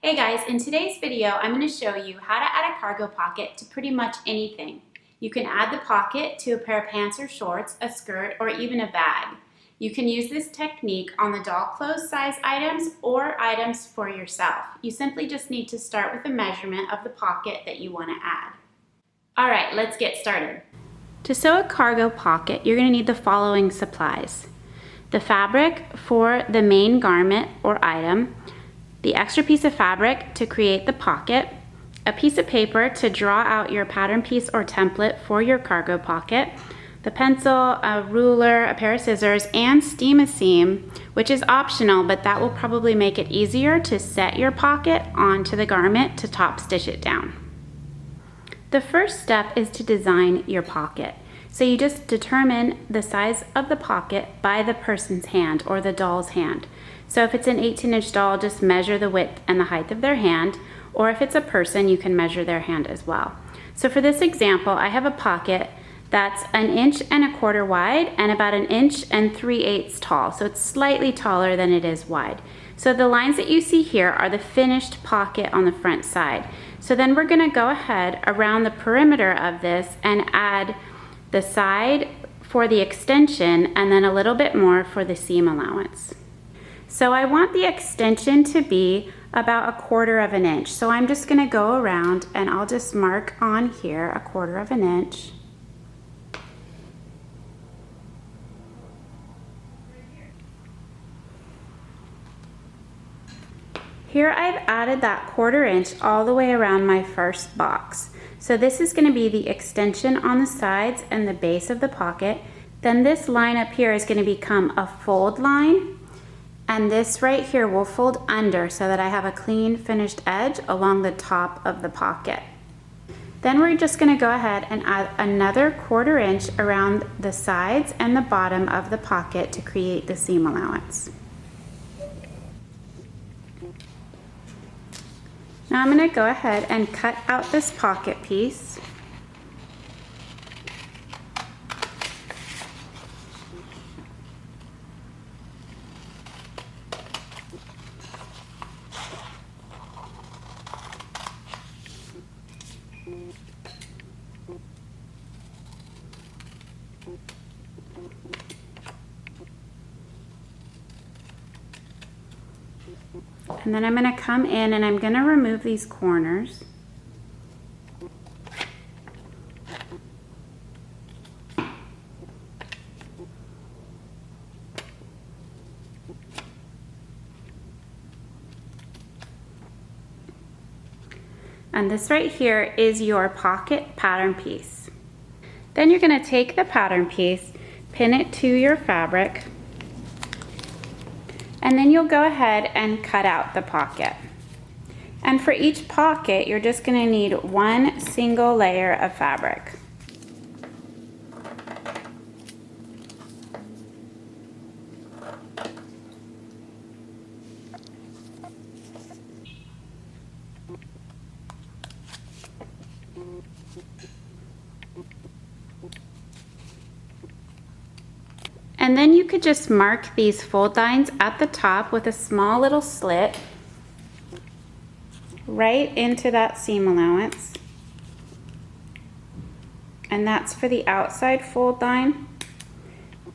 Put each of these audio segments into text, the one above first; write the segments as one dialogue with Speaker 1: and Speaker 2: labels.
Speaker 1: Hey guys, in today's video, I'm going to show you how to add a cargo pocket to pretty much anything. You can add the pocket to a pair of pants or shorts, a skirt, or even a bag. You can use this technique on the doll clothes size items or items for yourself. You simply just need to start with a measurement of the pocket that you want to add. All right, let's get started. To sew a cargo pocket, you're going to need the following supplies: the fabric for the main garment or item, the extra piece of fabric to create the pocket, a piece of paper to draw out your pattern piece or template for your cargo pocket, the pencil, a ruler, a pair of scissors, and steam a seam, which is optional, but that will probably make it easier to set your pocket onto the garment to top stitch it down. The first step is to design your pocket. So you just determine the size of the pocket by the person's hand or the doll's hand. So if it's an 18-inch doll, just measure the width and the height of their hand, or if it's a person, you can measure their hand as well. So for this example, I have a pocket that's 1.25 inches wide and about 1 3/8 inches tall. So it's slightly taller than it is wide. So the lines that you see here are the finished pocket on the front side. So then we're gonna go ahead around the perimeter of this and add the side for the extension and then a little bit more for the seam allowance. So I want the extension to be about 1/4 inch. So I'm just gonna go around and I'll just mark on here 1/4 inch. Here I've added that 1/4 inch all the way around my first box. So this is going to be the extension on the sides and the base of the pocket. Then this line up here is going to become a fold line. And this right here will fold under so that I have a clean finished edge along the top of the pocket. Then we're just going to go ahead and add another 1/4 inch around the sides and the bottom of the pocket to create the seam allowance. Now I'm going to go ahead and cut out this pocket piece. And then I'm going to come in and I'm going to remove these corners. And this right here is your pocket pattern piece. Then you're going to take the pattern piece, pin it to your fabric, and then you'll go ahead and cut out the pocket. And for each pocket, you're just going to need one single layer of fabric. And then you could just mark these fold lines at the top with a small little slit right into that seam allowance. And that's for the outside fold line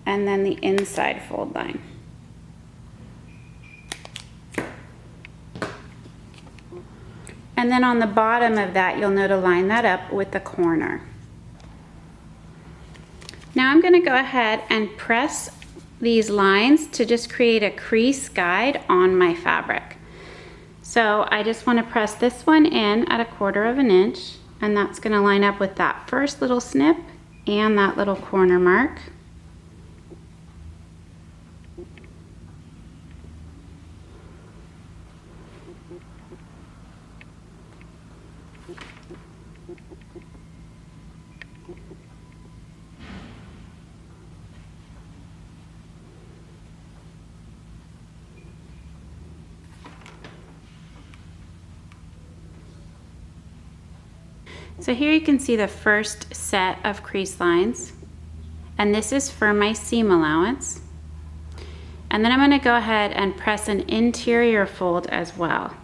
Speaker 1: and then the inside fold line. And then on the bottom of that, you'll know to line that up with the corner. Now I'm going to go ahead and press these lines to just create a crease guide on my fabric. So I just want to press this one in at 1/4 inch, and that's going to line up with that first little snip and that little corner mark. So here you can see the first set of crease lines, and this is for my seam allowance. And then I'm going to go ahead and press an interior fold as well.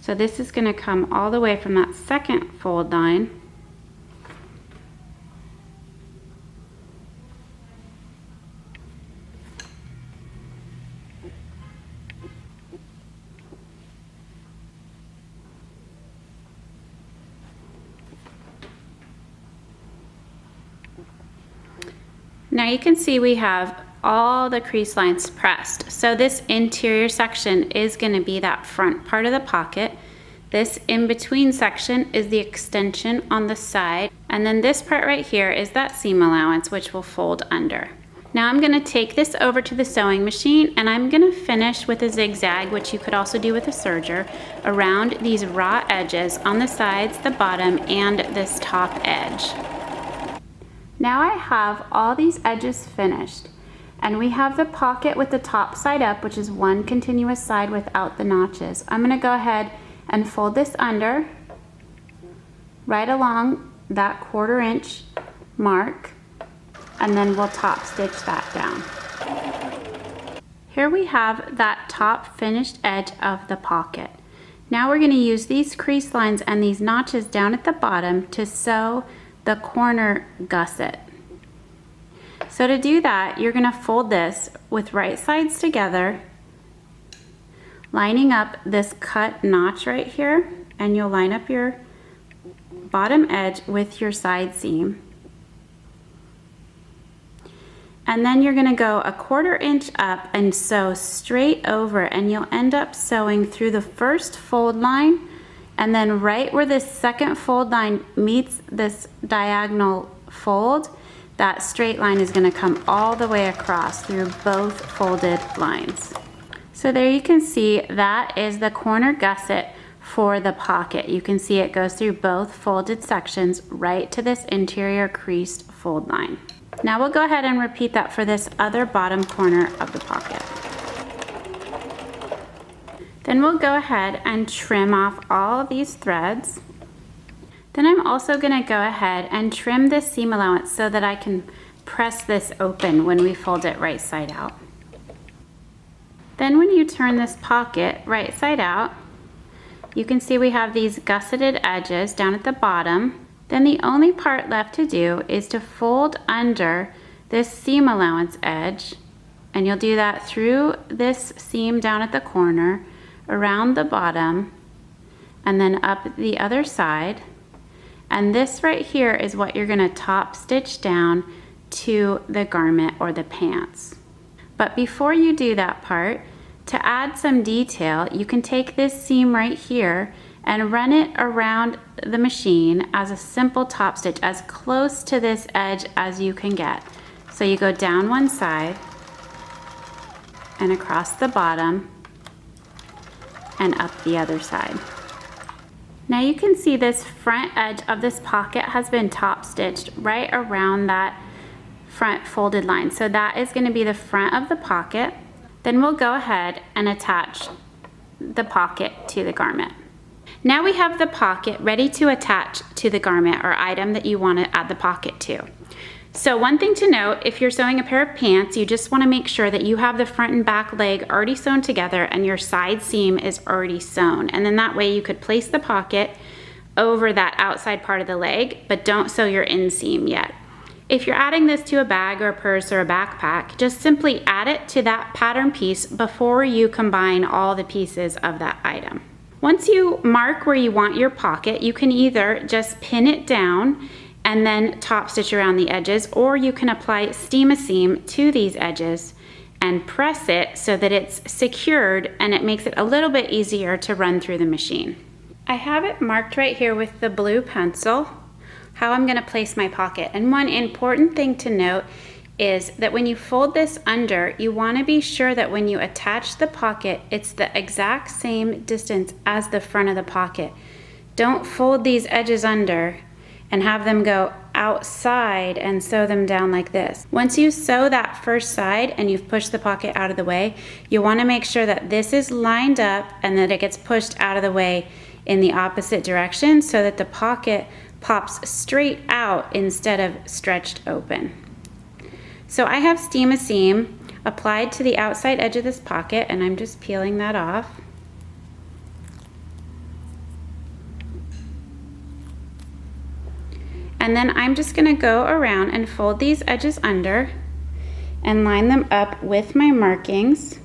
Speaker 1: So this is going to come all the way from that second fold line Now you can see we have all the crease lines pressed. So this interior section is going to be that front part of the pocket. This in-between section is the extension on the side. And then this part right here is that seam allowance, which will fold under. Now I'm going to take this over to the sewing machine and I'm going to finish with a zigzag, which you could also do with a serger, around these raw edges on the sides, the bottom, and this top edge. Now I have all these edges finished, and we have the pocket with the top side up, which is one continuous side without the notches. I'm going to go ahead and fold this under right along that 1/4 inch mark, and then we'll top stitch that down. Here we have that top finished edge of the pocket. Now we're going to use these crease lines and these notches down at the bottom to sew the corner gusset. So to do that, you're going to fold this with right sides together, lining up this cut notch right here, and you'll line up your bottom edge with your side seam. And then you're going to go a 1/4 inch up and sew straight over, and you'll end up sewing through the first fold line, and then right where this second fold line meets this diagonal fold, that straight line is going to come all the way across through both folded lines. So there you can see that is the corner gusset for the pocket. You can see it goes through both folded sections right to this interior creased fold line. Now we'll go ahead and repeat that for this other bottom corner of the pocket. Then we'll go ahead and trim off all of these threads. Then I'm also going to go ahead and trim this seam allowance so that I can press this open when we fold it right side out. Then when you turn this pocket right side out, you can see we have these gusseted edges down at the bottom. Then the only part left to do is to fold under this seam allowance edge, and you'll do that through this seam down at the corner, around the bottom, and then up the other side. And this right here is what you're going to top stitch down to the garment or the pants. But before you do that part, to add some detail, you can take this seam right here and run it around the machine as a simple top stitch, as close to this edge as you can get. So you go down one side and across the bottom and up the other side. Now you can see this front edge of this pocket has been top stitched right around that front folded line. So that is going to be the front of the pocket. Then we'll go ahead and attach the pocket to the garment. Now we have the pocket ready to attach to the garment or item that you want to add the pocket to. So one thing to note, if you're sewing a pair of pants, you just want to make sure that you have the front and back leg already sewn together and your side seam is already sewn. And then that way you could place the pocket over that outside part of the leg, but don't sew your inseam yet. If you're adding this to a bag or a purse or a backpack, just simply add it to that pattern piece before you combine all the pieces of that item. Once you mark where you want your pocket, you can either just pin it down and then top stitch around the edges, or you can apply steam-a-seam to these edges and press it so that it's secured, and it makes it a little bit easier to run through the machine. I have it marked right here with the blue pencil how I'm going to place my pocket. And one important thing to note is that when you fold this under, you want to be sure that when you attach the pocket, it's the exact same distance as the front of the pocket. Don't fold these edges under and have them go outside and sew them down like this. Once you sew that first side and you've pushed the pocket out of the way, you want to make sure that this is lined up and that it gets pushed out of the way in the opposite direction so that the pocket pops straight out instead of stretched open. So I have steam-a-seam applied to the outside edge of this pocket, and I'm just peeling that off. And then I'm just gonna go around and fold these edges under and line them up with my markings.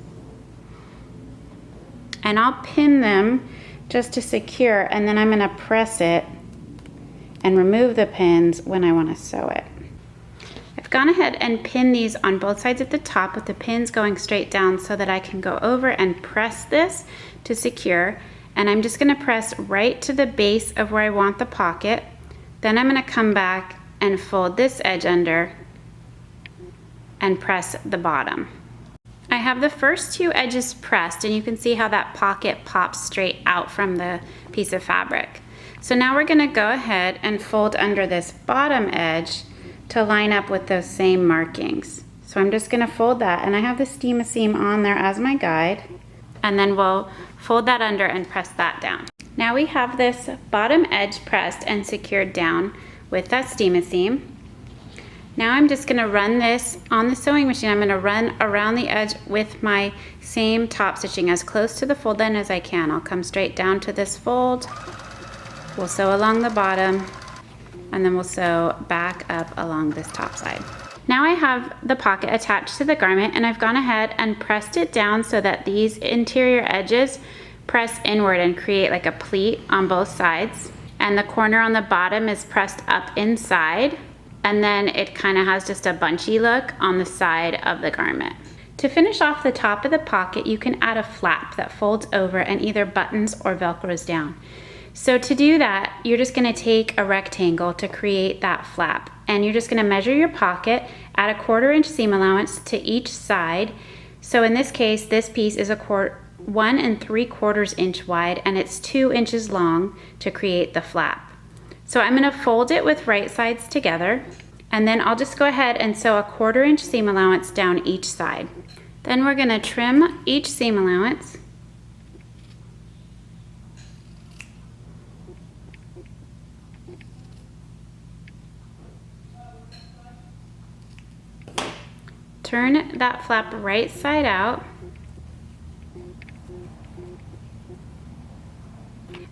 Speaker 1: And I'll pin them just to secure, and then I'm gonna press it and remove the pins when I wanna sew it. I've gone ahead and pinned these on both sides at the top with the pins going straight down so that I can go over and press this to secure. And I'm just gonna press right to the base of where I want the pocket. Then I'm gonna come back and fold this edge under and press the bottom. I have the first two edges pressed, and you can see how that pocket pops straight out from the piece of fabric. So now we're gonna go ahead and fold under this bottom edge to line up with those same markings. So I'm just gonna fold that, and I have the seam on there as my guide, and then we'll fold that under and press that down. Now we have this bottom edge pressed and secured down with that seam. Now I'm just gonna run this on the sewing machine. I'm gonna run around the edge with my same top stitching as close to the fold end as I can. I'll come straight down to this fold. We'll sew along the bottom, and then we'll sew back up along this top side. Now I have the pocket attached to the garment, and I've gone ahead and pressed it down so that these interior edges press inward and create like a pleat on both sides. And the corner on the bottom is pressed up inside, and then it kind of has just a bunchy look on the side of the garment. To finish off the top of the pocket, you can add a flap that folds over and either buttons or Velcros down. So to do that, you're just gonna take a rectangle to create that flap, and you're just gonna measure your pocket, add a 1/4 inch seam allowance to each side. So in this case, this piece is 1 3/4 inch wide, and it's 2 inches long to create the flap. So I'm gonna fold it with right sides together, and then I'll just go ahead and sew a 1/4 inch seam allowance down each side. Then we're gonna trim each seam allowance. Turn that flap right side out.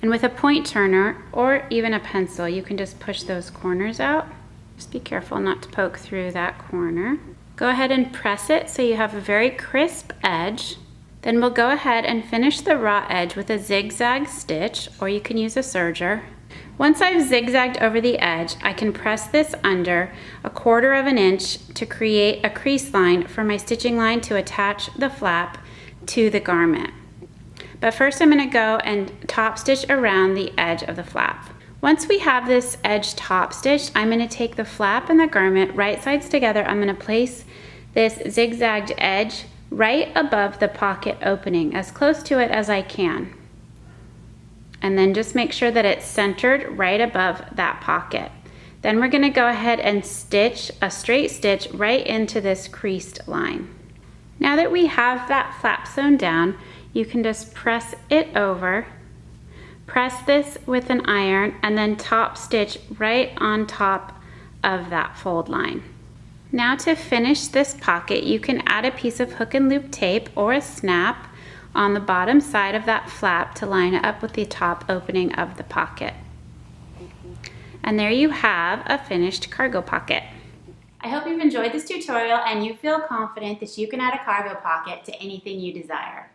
Speaker 1: And with a point turner or even a pencil, you can just push those corners out. Just be careful not to poke through that corner. Go ahead and press it so you have a very crisp edge. Then we'll go ahead and finish the raw edge with a zigzag stitch, or you can use a serger. Once I've zigzagged over the edge, I can press this under a 1/4 inch to create a crease line for my stitching line to attach the flap to the garment. But first I'm gonna go and top stitch around the edge of the flap. Once we have this edge top stitched, I'm gonna take the flap and the garment right sides together. I'm gonna place this zigzagged edge right above the pocket opening, as close to it as I can. And then just make sure that it's centered right above that pocket. Then we're gonna go ahead and stitch a straight stitch right into this creased line. Now that we have that flap sewn down, you can just press it over, press this with an iron, and then top stitch right on top of that fold line. Now to finish this pocket, you can add a piece of hook and loop tape or a snap on the bottom side of that flap to line it up with the top opening of the pocket. And there you have a finished cargo pocket. I hope you've enjoyed this tutorial and you feel confident that you can add a cargo pocket to anything you desire.